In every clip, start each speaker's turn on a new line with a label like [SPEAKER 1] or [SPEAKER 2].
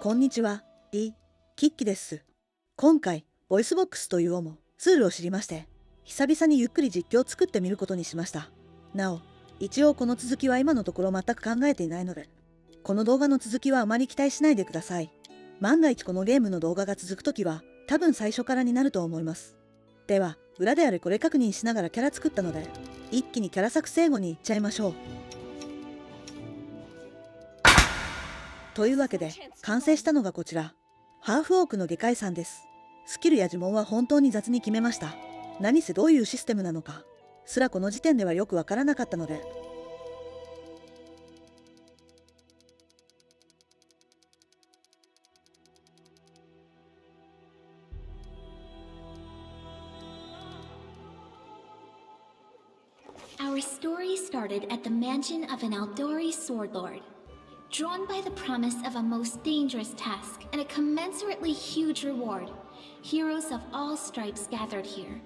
[SPEAKER 1] こんにちは、キッキです。今回、VOICEVOX というツールを知りまして、久々にゆっくり実況を作ってみることにしました。なお、一応この続きは今のところ全く考えていないので、この動画の続きはあまり期待しないでください。万が一このゲームの動画が続くときは、多分最初からになると思います。では、裏であれこれ確認しながらキャラ作ったので、一気にキャラ作成後に行っちゃいましょう。というわけで、完成したのがこちら。ハーフオークの外科医さんです。スキルや呪文は本当に雑に決めました。何せどういうシステムなのか、すらこの時点ではよくわからなかったので。
[SPEAKER 2] Our story started at the mansion of an Aldori sword lord. Drawn by the promise of a most dangerous task and a commensurately huge reward, heroes of all stripes gathered here.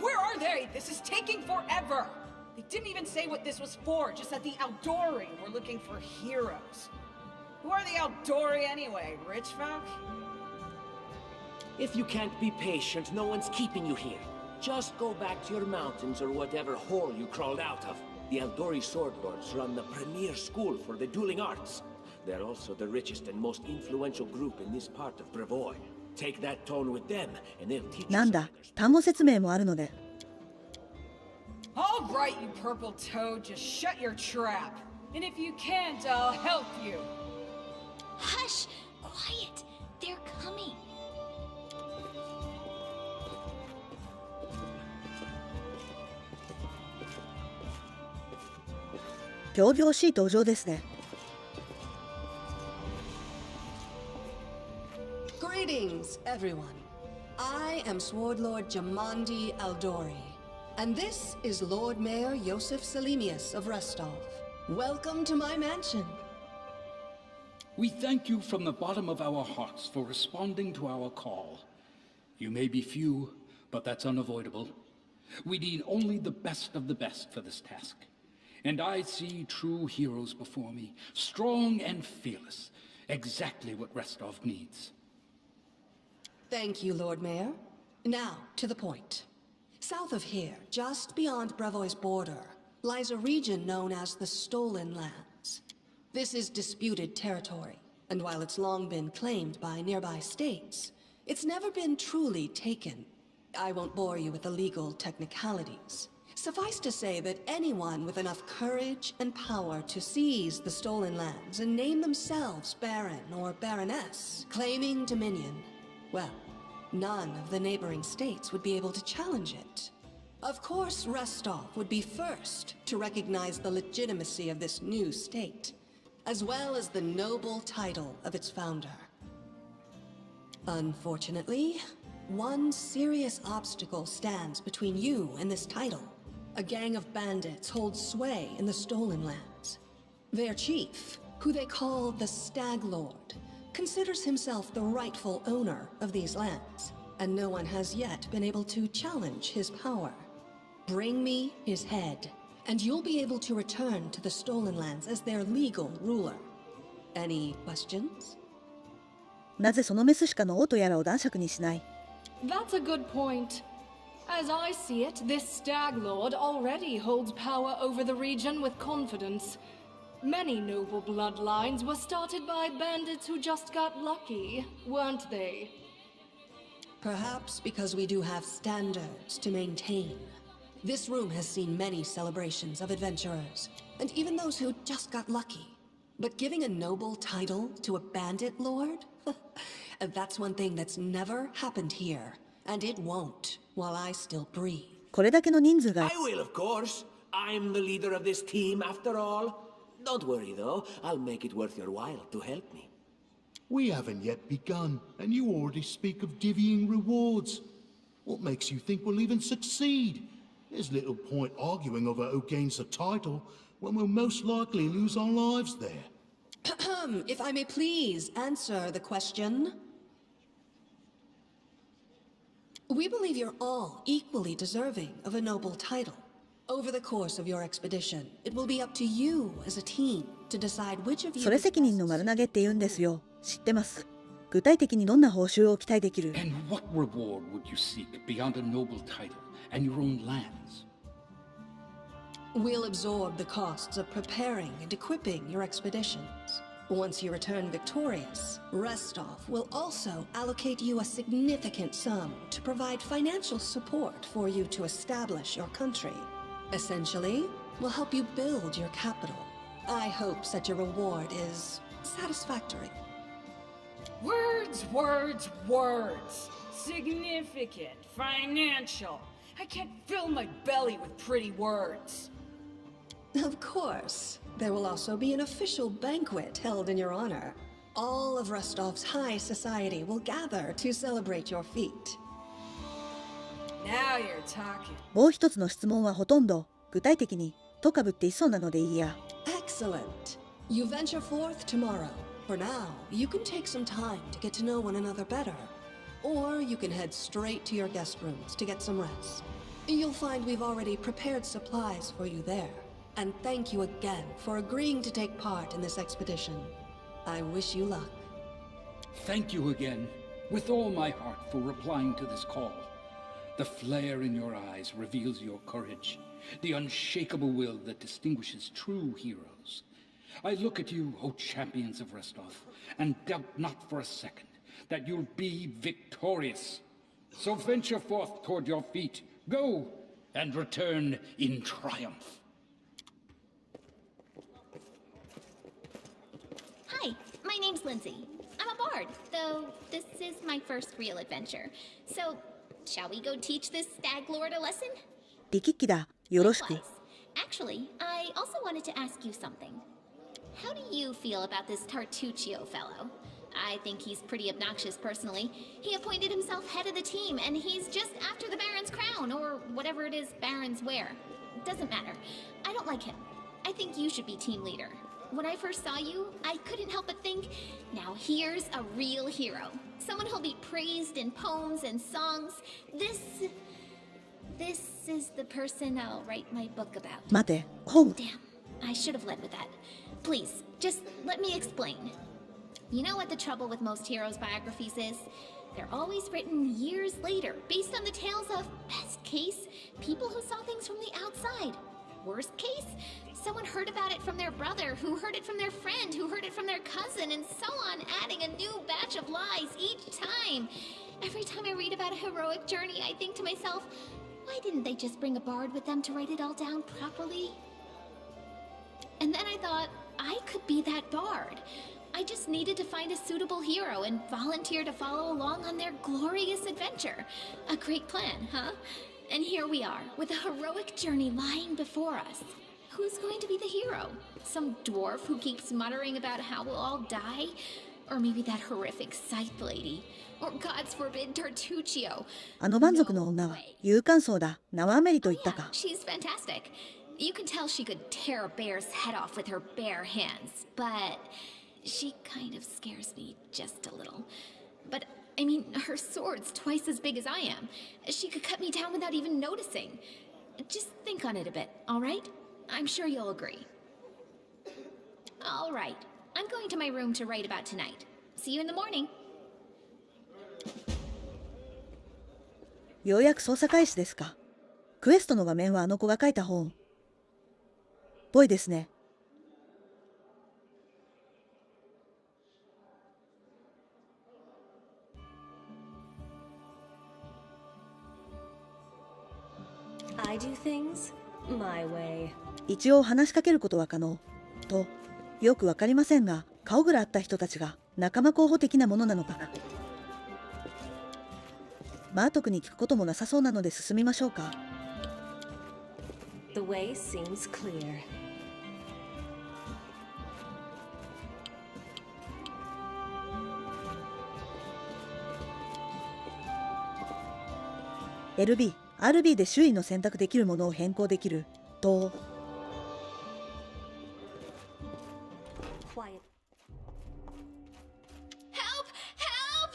[SPEAKER 3] Where are they? This is taking forever! They didn't even say what this was for, just that the Aldori were looking for heroes. Who are the Aldori anyway, rich folk?
[SPEAKER 4] If you can't be patient, no one's keeping you here. Just go back to your mountains or whatever hole you crawled out of. The Aldori Sword Lords run the premier school for the dueling arts. They're also the richest and most influential group in this part of Brevoy. Take that tone with them, and they'll teach you.
[SPEAKER 1] なんだ、単語説明もあるので。
[SPEAKER 3] All right, you purple toad, just shut your trap. And if you can't, I'll help you.
[SPEAKER 2] Hush! Quiet! They're coming.
[SPEAKER 1] 仰々しい登場ですね。
[SPEAKER 5] Greetings, everyone. I am Sword Lord Jamandi Aldori, and this is Lord Mayor Yosef Salimius of Rostov. Welcome to my mansion.
[SPEAKER 6] We thank you from the bottom of our hearts for responding to our call. You may be few, but that's unavoidable. We need only the best of the best for this task. And I see true heroes before me, strong and fearless, exactly what Rostov needs.
[SPEAKER 5] Thank you, Lord Mayor. Now, to the point. South of here, just beyond Brevoy's border, lies a region known as the Stolen Lands. This is disputed territory, and while it's long been claimed by nearby states, it's never been truly taken. I won't bore you with the legal technicalities. Suffice to say that anyone with enough courage and power to seize the stolen lands and name themselves Baron or Baroness, claiming dominion, well, none of the neighboring states would be able to challenge it. Of course, Rostov would be first to recognize the legitimacy of this new state, as well as the noble title of its founder. Unfortunately, one serious obstacle stands between you and this title. A gang of bandits holds sway in the Stolen Lands. Their chief, who they call the Stag Lord, considers himself the rightful owner of these lands, and no one has yet been able to challenge his power. Bring me his head, and you'll be able to return to the Stolen Lands as their legal ruler. Any questions?
[SPEAKER 1] なぜそのメスしかの王とやらを男爵にしない？
[SPEAKER 7] That's a good point. As I see it, this Stag Lord already holds power over the region with confidence. Many noble bloodlines were started by bandits who just got lucky, weren't they?
[SPEAKER 5] Perhaps because we do have standards to maintain. This room has seen many celebrations of adventurers, and even those who just got lucky. But giving a noble title to a bandit lord? That's one thing that's never happened here, and it won't while I still breathe.
[SPEAKER 1] これだけの人数が。
[SPEAKER 4] I will, of course. I'm the leader of this team, after all. Don't worry, though. I'll make it worth your while to help me.
[SPEAKER 8] We haven't yet begun, and you already speak of divvying rewards. What makes you think we'll even succeed? There's little point arguing over who gains the title when we'll most likely lose our lives there.
[SPEAKER 5] If I may please answer the question. We believe you're all equally deserving of a noble title. Over the course of your expedition, it will be up to you as a team to decide which of you
[SPEAKER 1] それ責任の丸投げって言うんですよ。知ってます。具体的にどんな報酬を期待できる？
[SPEAKER 6] And what reward would you seek beyond a noble title and your own lands?
[SPEAKER 5] We'll absorb the costs of preparing and equipping your expeditions. Once you return victorious, Restov will also allocate you a significant sum to provide financial support for you to establish your country. Essentially, we'll help you build your capital. I hope such a reward is satisfactory.
[SPEAKER 3] Words, words, words. Significant, financial. I can't fill my belly with pretty words.
[SPEAKER 5] Of course. There will also be an official banquet held in your honor. All of Rostov's high society will gather to celebrate your feat.
[SPEAKER 3] Now you're talking.
[SPEAKER 1] もう一つの質問はほとんど具体的にとかぶっていそうなのでいいや。
[SPEAKER 5] Excellent. You venture forth tomorrow. For now, you can take some time to get to know one another better. Or you can head straight to your guest rooms to get some rest. You'll find we've already prepared supplies for you there. And thank you again for agreeing to take part in this expedition. I wish you luck.
[SPEAKER 6] Thank you again, with all my heart, for replying to this call. The flare in your eyes reveals your courage, the unshakable will that distinguishes true heroes. I look at you, O champions of Restov, and doubt not for a second that you'll be victorious. So venture forth toward your feet, go, and return in triumph.
[SPEAKER 2] Hi, my name's Lindsay. I'm a bard, though this is my first real adventure. So, shall we go teach this stag lord a lesson?
[SPEAKER 1] リキッキだ。よろしく。
[SPEAKER 2] Likewise. Actually, I also wanted to ask you something. How do you feel about this Tartuccio fellow? I think he's pretty obnoxious personally. He appointed himself head of the team, and he's just after the Baron's crown, or whatever it is barons wear. Doesn't matter. I don't like him. I think you should be team leader. When I first saw you, I couldn't help but think, now here's a real hero. Someone who'll be praised in poems and songs. This is the person I'll write my book about.
[SPEAKER 1] 待て、本。
[SPEAKER 2] Damn, I should have led with that. Please, just let me explain. You know what the trouble with most heroes' biographies is? They're always written years later, based on the tales of, best case, people who saw things from the outside. Worst case, someone heard about it from their brother, who heard it from their friend, who heard it from their cousin, and so on, adding a new batch of lies each time. Every time I read about a heroic journey, I think to myself, why didn't they just bring a bard with them to write it all down properly? And then I thought, I could be that bard. I just needed to find a suitable hero and volunteer to follow along on their glorious adventure. A great plan, huh? And here we are, with a heroic journey lying before us. Who's going to be the hero? Some dwarf who keeps muttering about how we'll all die? Or maybe that horrific scythe lady? Or God's forbid, Tartuccio?
[SPEAKER 1] あの蛮族の女は勇敢そうだ。縄アメリと言った
[SPEAKER 2] Yeah,
[SPEAKER 1] か。
[SPEAKER 2] she's fantastic. You can tell she could tear a bear's head off with her bare hands, but she kind of scares me just a little. But, I mean, her sword's twice as big as I am. She could cut me down without even noticing. Just think on it a bit, all right? I'm sure you'll agree. All right. I'm going to my room to write about tonight. See you in the morning.
[SPEAKER 1] ようやく捜査開始ですか。クエストの画面はあの子が書いた本。ぽいですね。
[SPEAKER 9] I do things my way.
[SPEAKER 1] 一応話しかけることは可能。と、よくわかりませんが、顔ぐらあった人たちが仲間候補的なものなのかな。まあ特に聞くこともなさそうなので進みましょうか。
[SPEAKER 9] The way seems clear.
[SPEAKER 1] RB で周囲の選択できるものを変更できる。と、
[SPEAKER 9] Quiet.
[SPEAKER 2] Help! Help!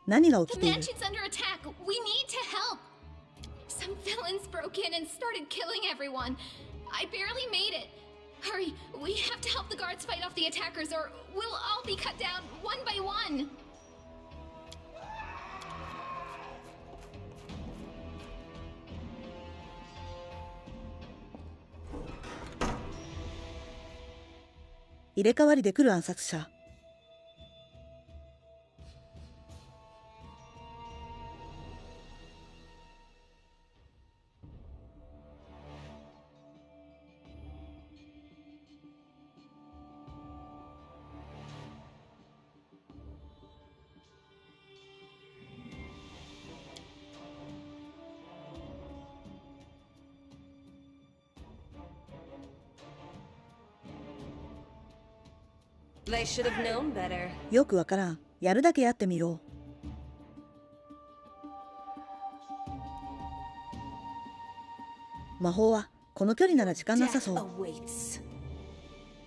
[SPEAKER 1] 何が起
[SPEAKER 2] The
[SPEAKER 1] きている？
[SPEAKER 2] mansion's under attack. We need to help. Some villains broke in and started killing everyone. I barely made it. Hurry, we have to help the guards fight off the attackers or we'll all be cut down one by one. 入れ替わりで来る暗殺者。
[SPEAKER 9] They should have known better.
[SPEAKER 1] よくわからん。やるだけやってみろ。魔法はこの距離なら時間なさそう。
[SPEAKER 9] Death awaits.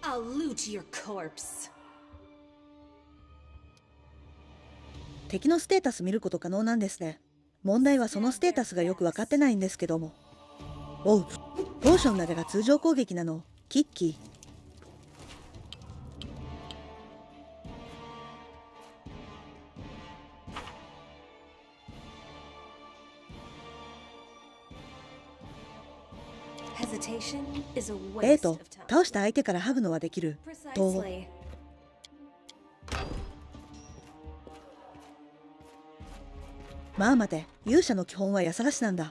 [SPEAKER 9] I'll loot your corpse.
[SPEAKER 1] 敵のステータス見ること可能なんですね。問題はそのステータスがよく分かってないんですけども。おう、ポーションなどが通常攻撃なの。キッキー。倒した相手から剥ぐのはできる。と。まあ待て、勇者の基本は家探しなんだ。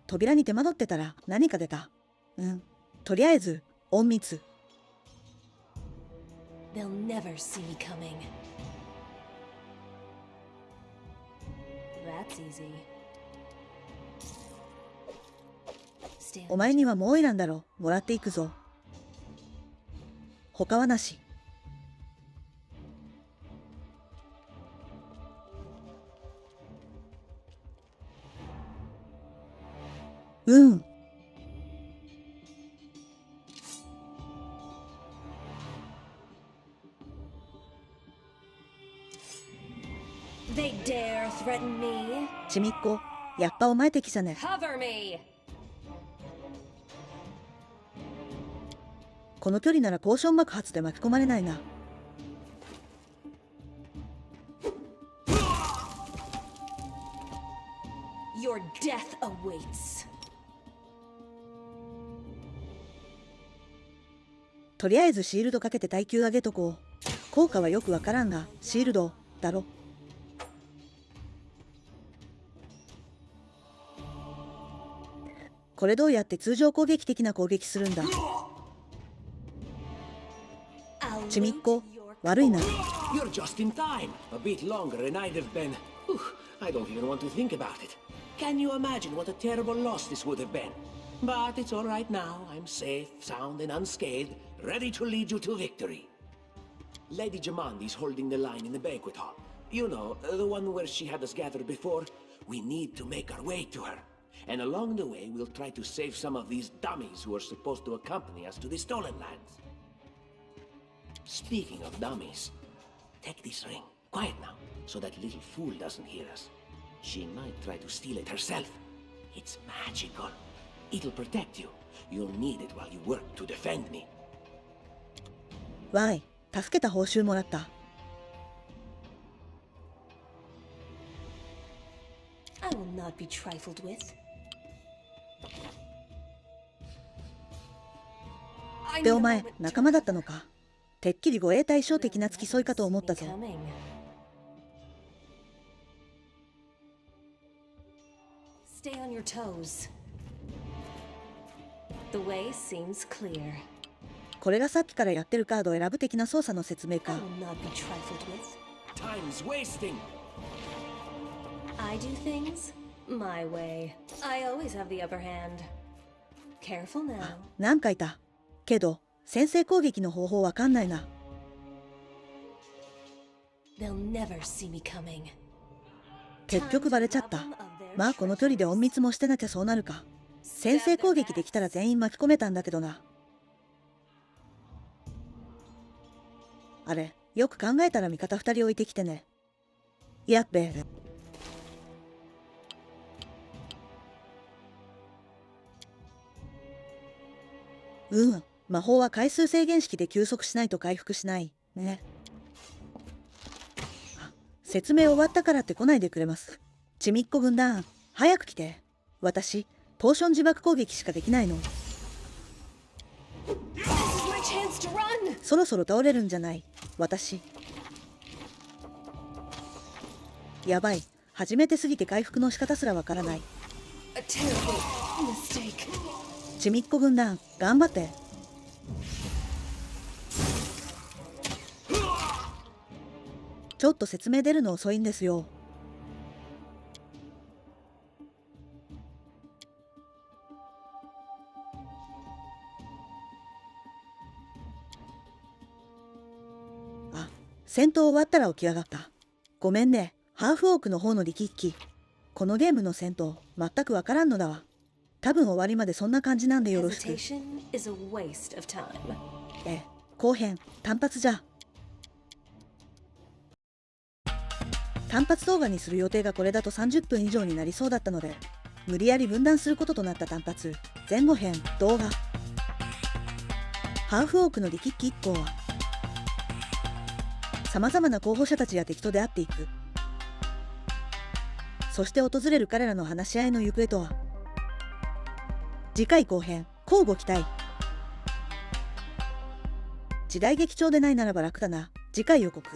[SPEAKER 1] 扉に手間取ってたら何か出た。とりあえず隠密。
[SPEAKER 9] They'll never see me coming. That's easy.
[SPEAKER 1] お前にはもういらんだろ。もらっていくぞ。他はなし。
[SPEAKER 9] They dare threaten me?
[SPEAKER 1] ちみっこ、やっぱお前敵じゃね。
[SPEAKER 9] Cover me.
[SPEAKER 1] この距離ならポーション爆発で巻き込まれないな。
[SPEAKER 9] Your death awaits.
[SPEAKER 1] とりあえずシールドかけて耐久上げとこう。効果はよくわからんが、シールドだろ。これどうやって通常攻撃的な攻撃するんだ。ちみっこ、悪いな。
[SPEAKER 4] You're just in time. A bit longer and I'd have been... I don't even want to think about it. Can you imagine what a terrible loss this would have been? But it's all right now. I'm safe, sound and unscathed, ready to lead you to victory. Lady Jamandi's holding the line in the banquet hall. You know, the one where she had us gathered before. We need to make our way to her. And along the way, we'll try to save some of these dummies who are supposed to accompany us to the stolen lands. Speaking of dummies, take this ring. Quiet now, so that little fool doesn't hear us. She might try to steal it herself. It's magical. It'll protect you. You'll need it while you work to defend me.
[SPEAKER 1] わい、助けた報酬もらった。
[SPEAKER 9] I will not be trifled with.
[SPEAKER 1] でお前、仲間だったのか。てっきり護衛対照的な付き添いかと思ったぞ。
[SPEAKER 9] Stay on your toes. The way seems clear.
[SPEAKER 1] これがさっきからやってるカードを選ぶ的な操作の説明
[SPEAKER 9] I
[SPEAKER 1] か。
[SPEAKER 9] will not be trifled with.
[SPEAKER 4] Time's wasting.
[SPEAKER 9] I do things my way. I always have the upper hand. Careful now.
[SPEAKER 1] 何かいた。けど、先制攻撃の方法わかんないな。
[SPEAKER 9] They'll never see me coming.
[SPEAKER 1] 結局バレちゃった。まあこの距離で隠密もしてなきゃそうなるか。先制攻撃できたら全員巻き込めたんだけどな。あれ、よく考えたら味方2人置いてきてね。やっべ。魔法は回数制限式で休息しないと回復しないね。説明終わったからって来ないでくれます。ちみっこ軍団、早く来て。私ポーション自爆攻撃しかできないの。そろそろ倒れるんじゃない。私やばい。初めてすぎて回復の仕方すらわからない。ちみっこ軍団、頑張って。ちょっと説明出るの遅いんですよ。あ、戦闘終わったら起き上がった。ごめんね、ハーフオークの方の力機。このゲームの戦闘全くわからんのだわ。多分終わりまでそんな感じなんでよろしく。後編単発じゃ。単発動画にする予定がこれだと30分以上になりそうだったので、無理やり分断することとなった単発前後編動画。ハーフオークの力機1行はさまざまな候補者たちや敵と出会っていく。そして訪れる彼らの話し合いの行方とは。次回後編乞うご期待。時代劇調でないならば楽だな。次回予告。